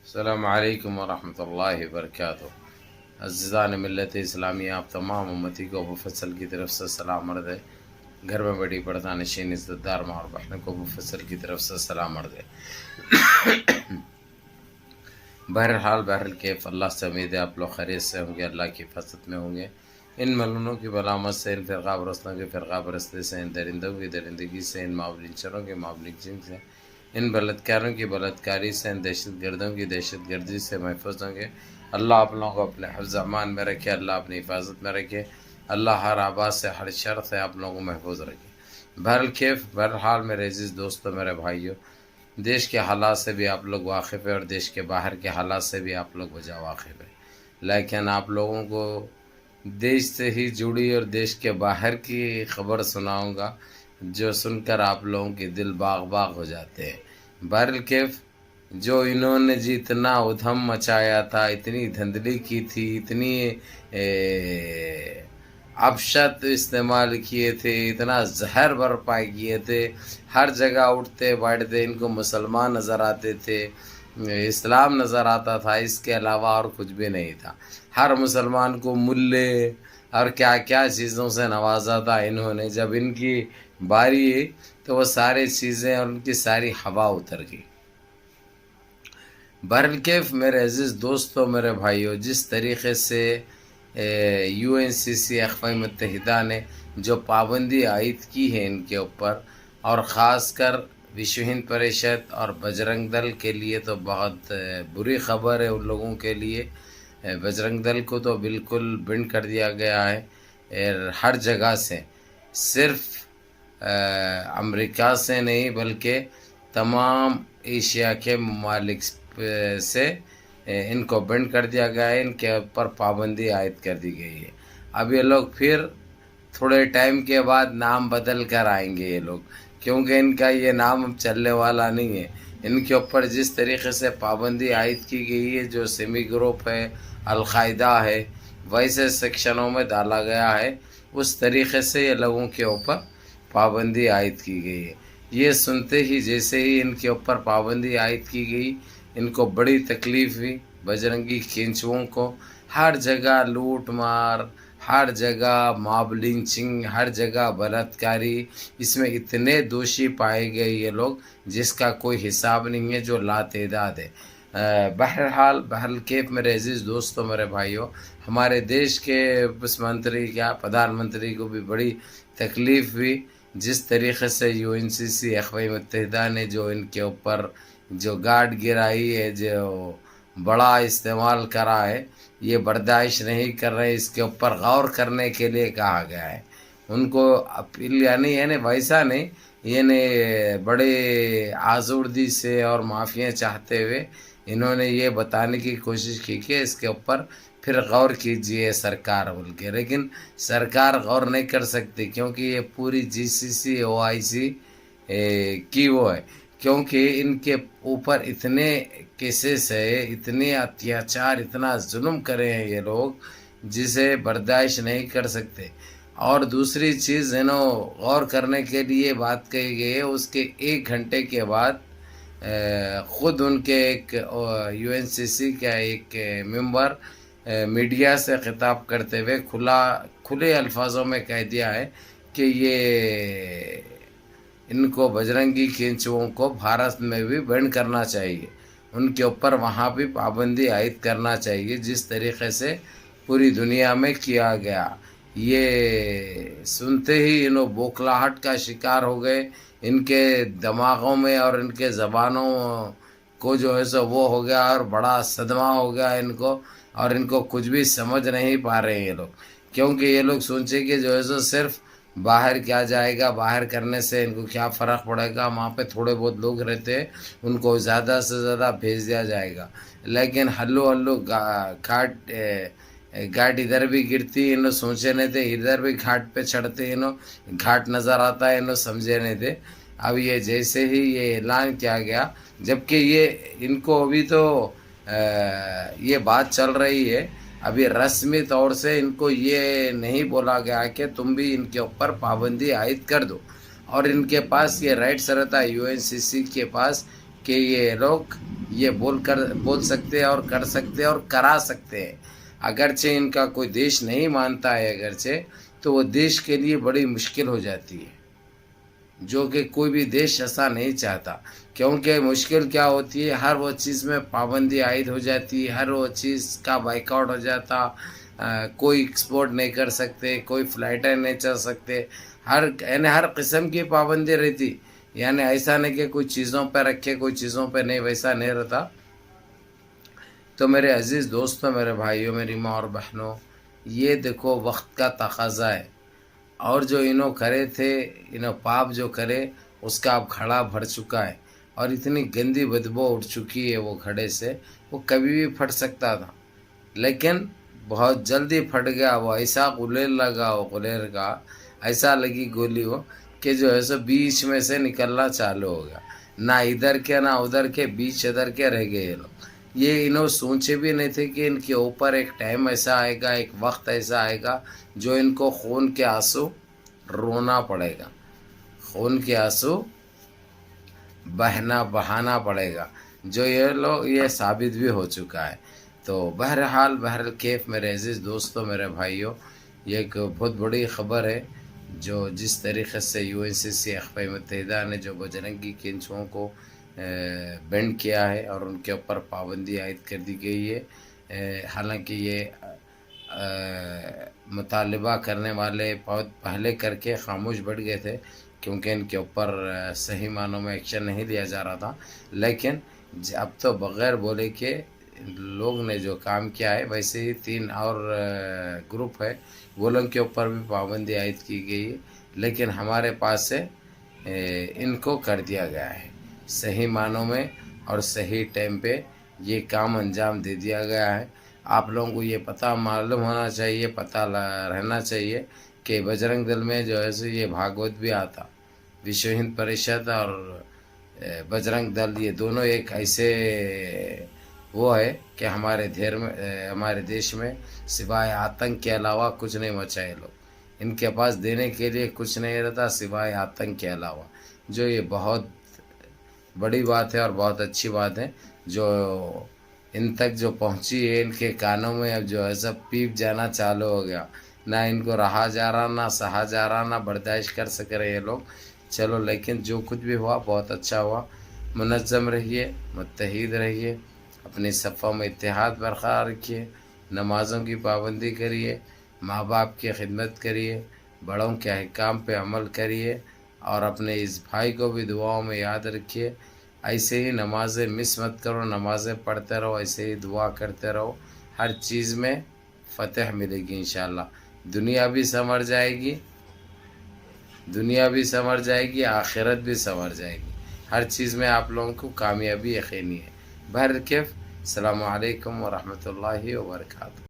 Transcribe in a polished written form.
السلام علیکم ورحمۃ اللہ وبرکاتہ۔ عزیزان ملت اسلامیہ، آپ تمام امتی کو ابو فصل کی طرف سے سلام عرض ہے۔ گھر میں بڑی پردہ نشین عزت دار ماں اور بہنوں کو ابو فصل کی طرف سے سلام عرض ہے۔ بہرحال کیف اللہ سے امید ہے آپ لوگ خیریت سے ہوں گے، اللہ کی حفاظت میں ہوں گے۔ ان ملونوں کی بلامت سے، ان فرقہ پرستوں کی فرقہ پرستی سے، ان درندوں کی درندگی سے، ان معاولنچروں کی معاولنچی سے، ان بلدکاروں کی بلدکاری سے، ان دہشت گردوں کی دہشت گردی سے محفوظ ہوں گے۔ اللہ آپ لوگوں کو اپنے حفظ امان میں رکھے، اللہ اپنی حفاظت میں رکھے، اللہ ہر آباد سے، ہر شر سے آپ لوگوں کو محفوظ رکھے۔ بہرحال میرے عزیز دوستوں، میرے بھائیوں، دیش کے حالات سے بھی آپ لوگ واقف ہیں اور دیش کے باہر کے حالات سے بھی آپ لوگ بجا واقف ہیں، لیکن آپ لوگوں کو دیش سے ہی جڑی اور دیش کے باہر کی خبر سناؤں گا جو سن کر آپ لوگوں کے دل باغ باغ ہو جاتے ہیں۔ جو انہوں نے اتنا ادھم مچایا تھا، اتنی دھندلی کی تھی، اتنی افشت استعمال کیے تھے، اتنا زہر برپا کیے تھے، ہر جگہ اٹھتے بیٹھتے ان کو مسلمان نظر آتے تھے، اسلام نظر آتا تھا، اس کے علاوہ اور کچھ بھی نہیں تھا۔ ہر مسلمان کو ملے اور کیا کیا چیزوں سے نوازا تھا انہوں نے۔ جب ان کی باری تو وہ ساری چیزیں اور ان کی ساری ہوا اتر گئی۔ میرے عزیز دوستوں، میرے بھائیوں، جس طریقے سے UNCC اقوام متحدہ نے جو پابندی عائد کی ہے ان کے اوپر، اور خاص کر وشو ہند پریشد اور بجرنگ دل کے لیے تو بہت بری خبر ہے۔ ان لوگوں کے لیے بجرنگ دل کو تو بالکل بند کر دیا گیا ہے ہر جگہ سے، صرف امریکہ سے نہیں بلکہ تمام ایشیا کے ممالک سے ان کو بند کر دیا گیا ہے، ان کے اوپر پابندی عائد کر دی گئی ہے۔ اب یہ لوگ پھر تھوڑے ٹائم کے بعد نام بدل کر آئیں گے یہ لوگ، کیونکہ ان کا یہ نام اب چلنے والا نہیں ہے۔ ان کے اوپر جس طریقے سے پابندی عائد کی گئی ہے، جو سیمی گروپ ہے، القاعدہ ہے، ویسے سیکشنوں میں ڈالا گیا ہے، اس طریقے سے یہ لوگوں کے اوپر پابندی عائد کی گئی ہے۔ یہ سنتے ہی جیسے ہی ان کے اوپر پابندی عائد کی گئی، ان کو بڑی تکلیف ہوئی۔ بجرنگی کھینچوؤں کو ہر جگہ لوٹ مار، ہر جگہ ماب لنچنگ، ہر جگہ بلاತ್ಕಾری، اس میں اتنے دوشی پائے گئے یہ لوگ جس کا کوئی حساب نہیں ہے، جو لاتعداد ہے۔ بہرحال میرے عزیز دوستوں، میرے بھائیوں، ہمارے دیش کے منتری پردھان منتری کو بھی بڑی تکلیف ہوئی، جس طریقے سے UNCC اقوام متحدہ نے جو ان کے اوپر جو گارڈ گرائی ہے، جو بڑا استعمال کرا ہے، یہ برداشت نہیں کر رہے، اس کے اوپر غور کرنے کے لیے کہا گیا ہے۔ ان کو اپیل یعنی ویسا نہیں، یعنی بڑے آزردگی سے اور معافیاں چاہتے ہوئے انہوں نے یہ بتانے کی کوشش کی کہ اس کے اوپر پھر غور کیجئے سرکار بول کے، لیکن سرکار غور نہیں کر سکتی، کیونکہ یہ پوری GCC OIC کی وہ ہے، کیونکہ ان کے اوپر اتنے کیسز ہے، اتنے اتیاچار، اتنا ظلم کرے ہیں یہ لوگ جسے برداشت نہیں کر سکتے۔ اور دوسری چیز غور کرنے کے لیے بات کہی گئی ہے، اس کے 1 گھنٹے کے بعد خود ان کے ایک UNCC کا ایک ممبر میڈیا سے خطاب کرتے ہوئے کھلے الفاظوں میں کہہ دیا ہے کہ یہ ان کو بجرنگی کھینچوؤں کو بھارت میں بھی بند کرنا چاہیے، ان کے اوپر وہاں بھی پابندی عائد کرنا چاہیے، جس طریقے سے پوری دنیا میں کیا گیا۔ یہ سنتے ہی بوکھلاہٹ کا شکار ہو گئے، ان کے دماغوں میں اور ان کے زبانوں کو جو ہے سو وہ ہو گیا، اور بڑا صدمہ ہو گیا ان کو، اور ان کو کچھ بھی سمجھ نہیں پا رہے یہ لوگ، کیونکہ یہ لوگ سوچے کہ جو ہے سو صرف باہر کیا جائے گا، باہر کرنے سے ان کو کیا فرق پڑے گا، وہاں پہ تھوڑے بہت لوگ رہتے ہیں، ان کو زیادہ سے زیادہ بھیج دیا جائے گا، لیکن ہلو گھاٹ ادھر بھی گرتی، سوچے نہیں تھے، ادھر بھی گھاٹ پہ چڑھتے، گھاٹ نظر آتا ہے، سمجھے نہیں تھے۔ اب یہ جیسے ہی یہ اعلان کیا گیا، جبکہ یہ ان کو ابھی تو یہ بات چل رہی ہے، ابھی رسمی طور سے ان کو یہ نہیں بولا گیا کہ تم بھی ان کے اوپر پابندی عائد کر دو، اور ان کے پاس یہ رائٹس رہتا ہے UNCC کے پاس کہ یہ لوگ یہ بول سکتے اور کر سکتے اور کرا سکتے ہیں. اگرچہ ان کا کوئی دیش نہیں مانتا ہے اگرچہ، تو وہ دیش کے لیے بڑی مشکل ہو جاتی ہے، جو کہ کوئی بھی دیش ایسا نہیں چاہتا. کیونکہ مشکل کیا ہوتی ہے، ہر وہ چیز میں پابندی عائد ہو جاتی ہے، ہر وہ چیز کا بائک آؤٹ ہو جاتا، کوئی ایکسپورٹ نہیں کر سکتے، کوئی فلائٹیں نہیں چل سکتے، ہر قسم کی پابندی رہتی. یعنی ایسا نہیں کہ کوئی چیزوں پہ رکھے کوئی چیزوں پہ نہیں، ویسا نہیں رہتا. تو میرے عزیز دوستوں، میرے بھائیوں، میری ماں اور بہنوں، یہ دیکھو وقت کا تقاضا ہے. اور جو انہوں کرے تھے، انہوں پاپ جو کرے اس کا اب کھڑا بھر چکا ہے، اور اتنی گندی بدبو اٹھ چکی ہے وہ کھڑے سے، وہ کبھی بھی پھٹ سکتا تھا، لیکن بہت جلدی پھٹ گیا. وہ ایسا غلیل لگا، وہ غلیل کا ایسا لگی گولی وہ کہ جو ہے سو بیچ میں سے نکلنا چالو ہو گیا. نہ ادھر کے نہ ادھر کے، بیچ ادھر کے رہ گئے یہ لوگ. یہ انہوں سوچے بھی نہیں تھے کہ ان کے اوپر ایک ٹائم ایسا آئے گا، ایک وقت ایسا آئے گا جو ان کو خون کے آنسو رونا پڑے گا، خون کے آنسو بہانا پڑے گا، جو یہ ثابت بھی ہو چکا ہے. تو بہرحال کیف میرے عزیز دوستوں، میرے بھائیوں، یہ ایک بہت بڑی خبر ہے. جو جس طریقے سے UNCC اقوام متحدہ نے جو بجرنگی کنچوں کو بینڈ کیا ہے اور ان کے اوپر پابندی عائد کر دی گئی ہے. حالانکہ یہ مطالبہ کرنے والے بہت پہلے کر کے خاموش بیٹھ گئے تھے، کیونکہ ان کے اوپر صحیح معنوں میں ایکشن نہیں لیا جا رہا تھا. لیکن اب تو بغیر بولے کہ لوگ نے جو کام کیا ہے، ویسے ہی 3 اور گروپ ہے، وہ لوگ کے اوپر بھی پابندی عائد کی گئی ہے. لیکن ہمارے پاس سے ان کو کر دیا گیا ہے صحیح معنوں میں، اور صحیح ٹائم پہ یہ کام انجام دے دیا گیا ہے. آپ لوگوں کو یہ پتہ معلوم ہونا چاہیے، پتہ رہنا چاہیے کہ بجرنگ دل میں جو ہے سو یہ بھاگوت بھی آتا. وشو ہند پریشد اور بجرنگ دل یہ دونوں ایک ایسے وہ ہے کہ ہمارے دیش میں سوائے آتنک کے علاوہ کچھ نہیں مچائے لوگ. ان کے پاس دینے کے لیے کچھ نہیں رہتا سوائے آتنک کے علاوہ، جو یہ بہت بڑی بات ہے اور بہت اچھی بات ہے جو ان تک جو پہنچی ہے. ان کے کانوں میں اب جو ہے سب پیپ جانا چالو ہو گیا، نہ ان کو رہا جا رہا، نہ سہا جا رہا، نہ برداشت کر سک رہے یہ لوگ. چلو، لیکن جو کچھ بھی ہوا بہت اچھا ہوا. منظم رہیے، متحد رہیے، اپنی صفوں میں اتحاد برقرار رکھیے، نمازوں کی پابندی کریے، ماں باپ کی خدمت کریے، بڑوں کے احکام پہ عمل کریے، اور اپنے اس بھائی کو بھی دعاؤں میں یاد رکھیے. ایسے ہی نمازیں مس مت کرو، نمازیں پڑھتے رہو، ایسے ہی دعا کرتے رہو. ہر چیز میں فتح ملے گی انشاءاللہ. دنیا بھی سنور جائے گی، آخرت بھی سنور جائے گی. ہر چیز میں آپ لوگوں کو کامیابی یقینی ہے. بہرکیف، السلام علیکم ورحمۃ اللہ وبرکاتہ.